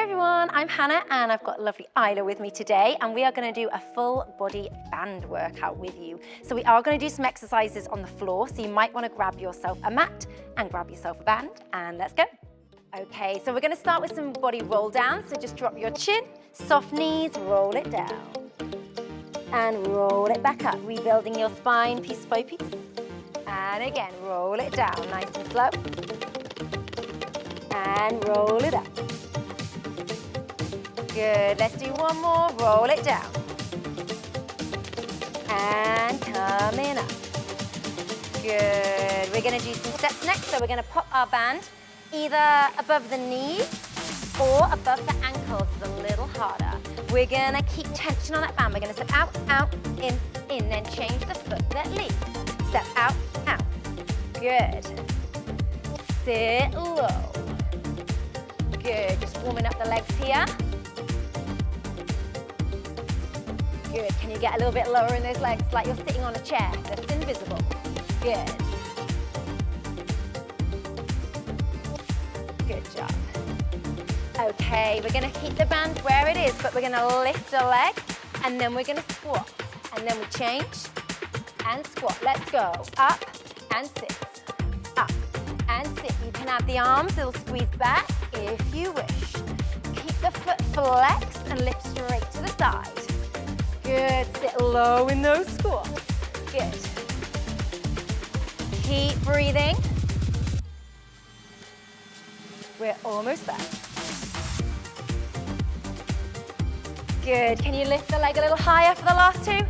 everyone, I'm Hannah and I've got lovely Isla with me today, and we are going to do a full body band workout with you. So we are going to do some exercises on the floor, so you might want to grab yourself a mat and grab yourself a band, and let's go. Okay, so we're going to start with some body roll down, so just drop your chin, soft knees, roll it down and roll it back up, rebuilding your spine piece by piece. And again, roll it down, nice and slow. And roll it up. Good, let's do one more, roll it down. And coming up. Good, we're gonna do some steps next, so we're gonna pop our band either above the knees or above the ankles, it's a little harder. We're gonna keep tension on that band. We're gonna step out, out, in, then change the foot that leads. Step out, out. Good. Sit low. Good, just warming up the legs here. Good, can you get a little bit lower in those legs, like you're sitting on a chair that's invisible? Good. Good job. Okay, we're gonna keep the band where it is, but we're gonna lift a leg, and then we're gonna squat. And then we change and squat. Let's go. Up and sit. Up and sit. You can have the arms, they'll squeeze back if you wish. Keep the foot flexed and lift straight to the side. Good, sit low in those squats. Good. Keep breathing. We're almost there. Good, can you lift the leg a little higher for the last two?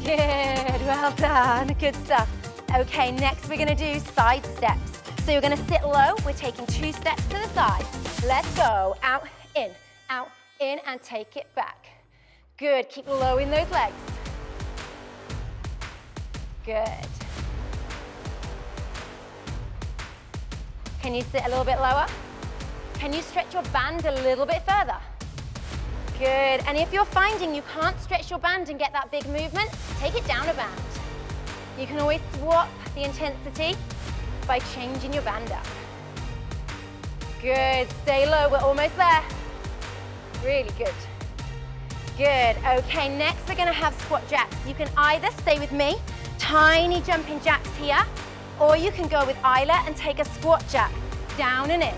Good, well done, good stuff. Okay, next we're gonna do side steps. So you're gonna sit low, we're taking 2 steps to the side. Let's go, out, in, and take it back. Good, keep low in those legs. Good. Can you sit a little bit lower? Can you stretch your band a little bit further? Good, and if you're finding you can't stretch your band and get that big movement, take it down a band. You can always swap the intensity by changing your band up. Good, stay low, we're almost there. Really good. Good, okay, next we're gonna have squat jacks. You can either stay with me, tiny jumping jacks here, or you can go with Isla and take a squat jack, down and in,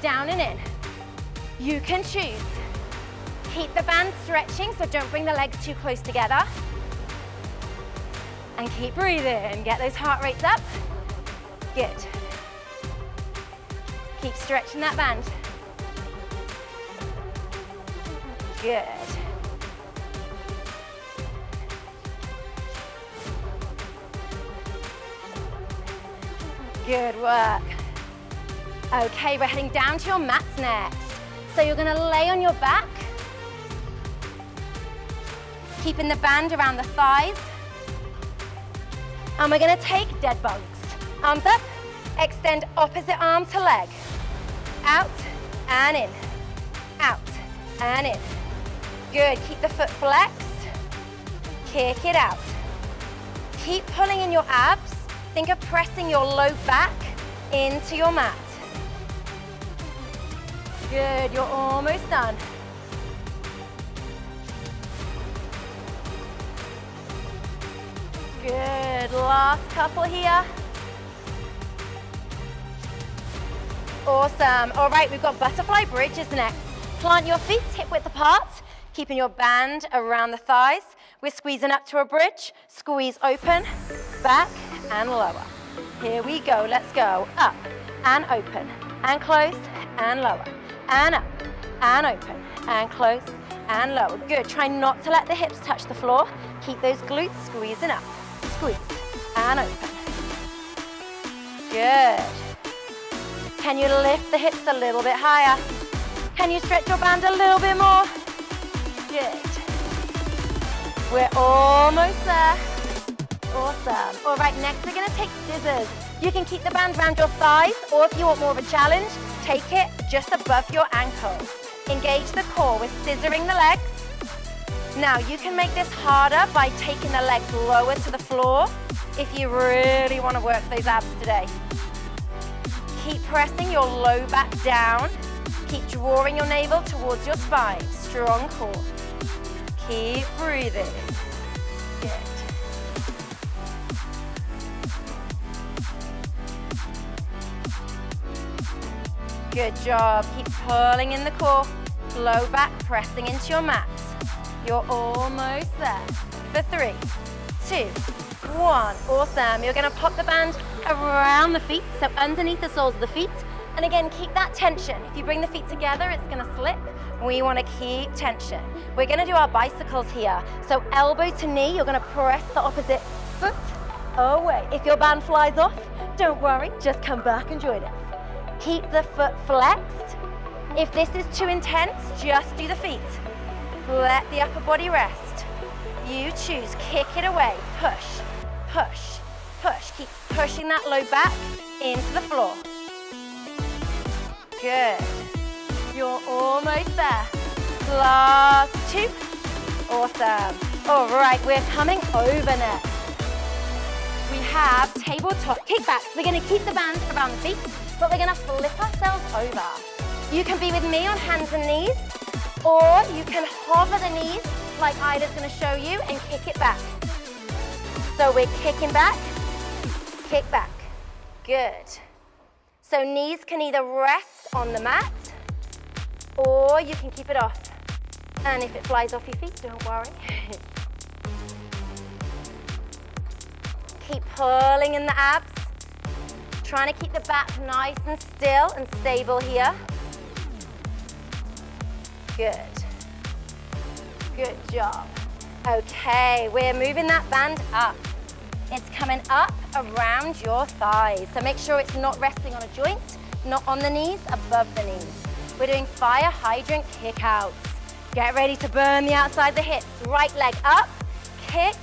down and in. You can choose. Keep the band stretching, so don't bring the legs too close together. And keep breathing, get those heart rates up. Good. Keep stretching that band. Good. Good work. Okay, we're heading down to your mats next. So you're gonna lay on your back, keeping the band around the thighs. And we're gonna take dead bugs. Arms up, extend opposite arm to leg. Out and in, out and in. Good, keep the foot flexed, kick it out. Keep pulling in your abs. Think of pressing your low back into your mat. Good, you're almost done. Good, last couple here. Awesome. All right, we've got butterfly bridges next. Plant your feet hip width apart, keeping your band around the thighs. We're squeezing up to a bridge. Squeeze open, back and lower. Here we go, let's go. Up and open and close and lower. And up and open and close and lower. Good, try not to let the hips touch the floor. Keep those glutes squeezing up. Squeeze and open. Good. Can you lift the hips a little bit higher? Can you stretch your band a little bit more? Good. We're almost there. Awesome. All right, next we're gonna take scissors. You can keep the band around your thighs, or if you want more of a challenge, take it just above your ankles. Engage the core with scissoring the legs. Now, you can make this harder by taking the legs lower to the floor if you really want to work those abs today. Keep pressing your low back down Keep drawing your navel towards your spine. Strong core. Keep breathing. Good. Good job. Keep pulling in the core. Low back, pressing into your mat. You're almost there. For 3, 2, 1. Awesome. You're going to pop the band around the feet, so underneath the soles of the feet. And again, keep that tension. If you bring the feet together, it's going to slip. We want to keep tension. We're going to do our bicycles here. So elbow to knee, you're going to press the opposite foot away. If your band flies off, don't worry. Just come back and join us. Keep the foot flexed. If this is too intense, just do the feet. Let the upper body rest. You choose. Kick it away. Push, push, push. Keep pushing that low back into the floor. Good. You're almost there. Last 2. Awesome. All right, we're coming over next. We have tabletop kickbacks. We're going to keep the band around the feet, but we're going to flip ourselves over. You can be with me on hands and knees, or you can hover the knees like Ida's going to show you and kick it back. So we're kicking back, kick back. Good. So knees can either rest on the mat, or you can keep it off. And if it flies off your feet, don't worry. Keep pulling in the abs. Trying to keep the back nice and still and stable here. Good. Good job. Okay, we're moving that band up. It's coming up around your thighs. So make sure it's not resting on a joint, not on the knees, above the knees. We're doing fire hydrant kick-outs. Get ready to burn the outside of the hips. Right leg up, kick,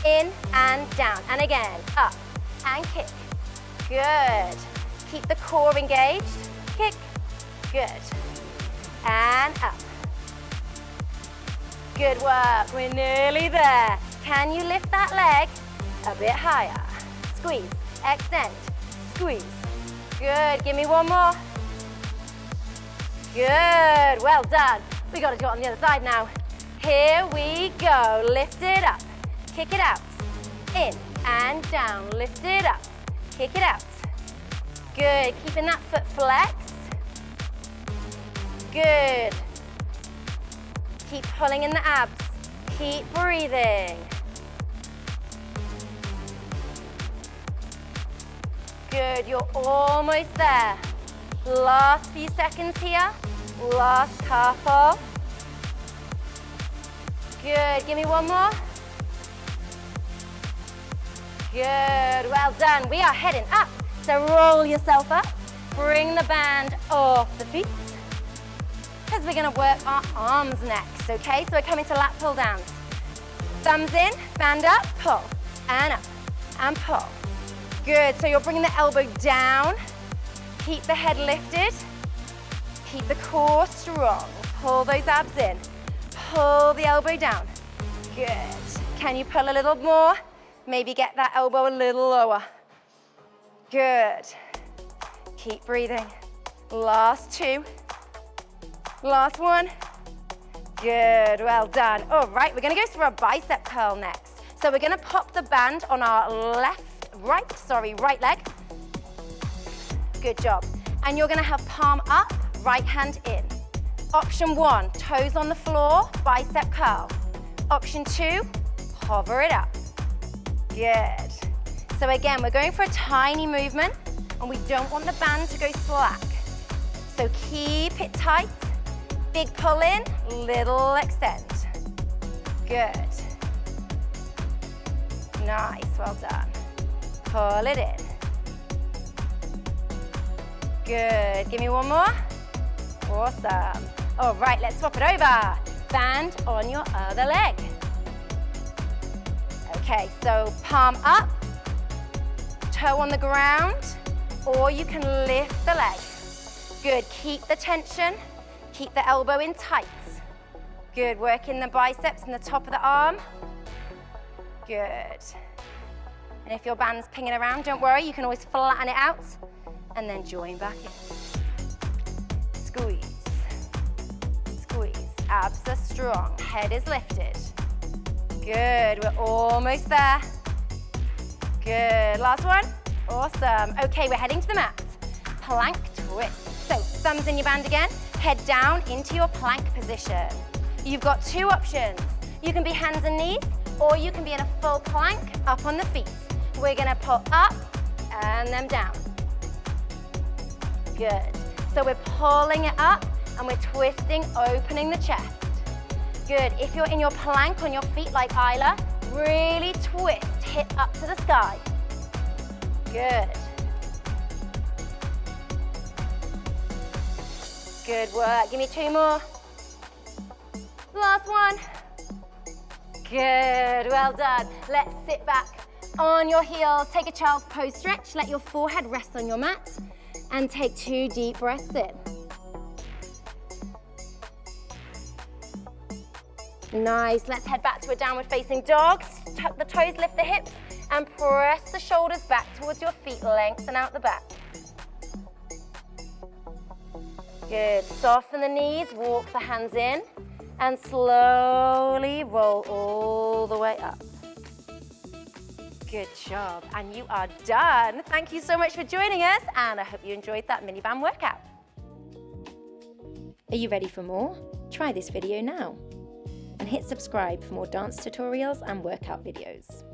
in and down. And again, up and kick. Good. Keep the core engaged. Kick. Good. And up. Good work. We're nearly there. Can you lift that leg a bit higher? Squeeze. Extend. Squeeze. Good. Give me one more. Good. Well done. We got to do it on the other side now. Here we go. Lift it up. Kick it out. In and down. Lift it up. Kick it out. Good. Keeping that foot flexed. Good. Keep pulling in the abs. Keep breathing. Good. You're almost there. Last few seconds here. Last couple. Good. Give me one more. Good. Well done. We are heading up. So roll yourself up. Bring the band off the feet. Because we're going to work our arms next, okay? So we're coming to lat pull downs. Thumbs in, band up, pull, and up, and pull. Good. So you're bringing the elbow down. Keep the head lifted. Keep the core strong. Pull those abs in. Pull the elbow down. Good. Can you pull a little more? Maybe get that elbow a little lower. Good. Keep breathing. Last 2. Last 1. Good, well done. All right, we're gonna go through a bicep curl next. So we're gonna pop the band on our right leg. Good job. And you're gonna have palm up, right hand in. Option 1, toes on the floor, bicep curl. Option 2, hover it up. Good. So again, we're going for a tiny movement and we don't want the band to go slack. So keep it tight. Big pull in, little extend. Good. Nice, well done. Pull it in. Good, give me one more. Awesome. All right, let's swap it over. Band on your other leg. Okay, so palm up, toe on the ground, or you can lift the leg. Good, keep the tension, keep the elbow in tight. Good, working the biceps and the top of the arm. Good. And if your band's pinging around, don't worry, you can always flatten it out and then join back in. Squeeze. abs are strong. Head is lifted. Good, we're almost there. Good, last one. Awesome. Okay, we're heading to the mat. Plank twist. So thumbs in your band again, head down into your plank position. You've got two options. You can be hands and knees, or you can be in a full plank up on the feet. We're gonna pull up and then down. Good. So we're pulling it up and we're twisting, opening the chest. Good. If you're in your plank on your feet like Isla, really twist, hip up to the sky. Good. Good work. Give me two more. Last one. Good. Well done. Let's sit back on your heels. Take a child's pose stretch. Let your forehead rest on your mat and take 2 deep breaths in. Nice. Let's head back to a downward facing dog. Tuck the toes, lift the hips, and press the shoulders back towards your feet. Lengthen out the back. Good. Soften the knees, walk the hands in, and slowly roll all the way up. Good job. And you are done. Thank you so much for joining us, and I hope you enjoyed that mini band workout. Are you ready for more? Try this video now. And hit subscribe for more dance tutorials and workout videos.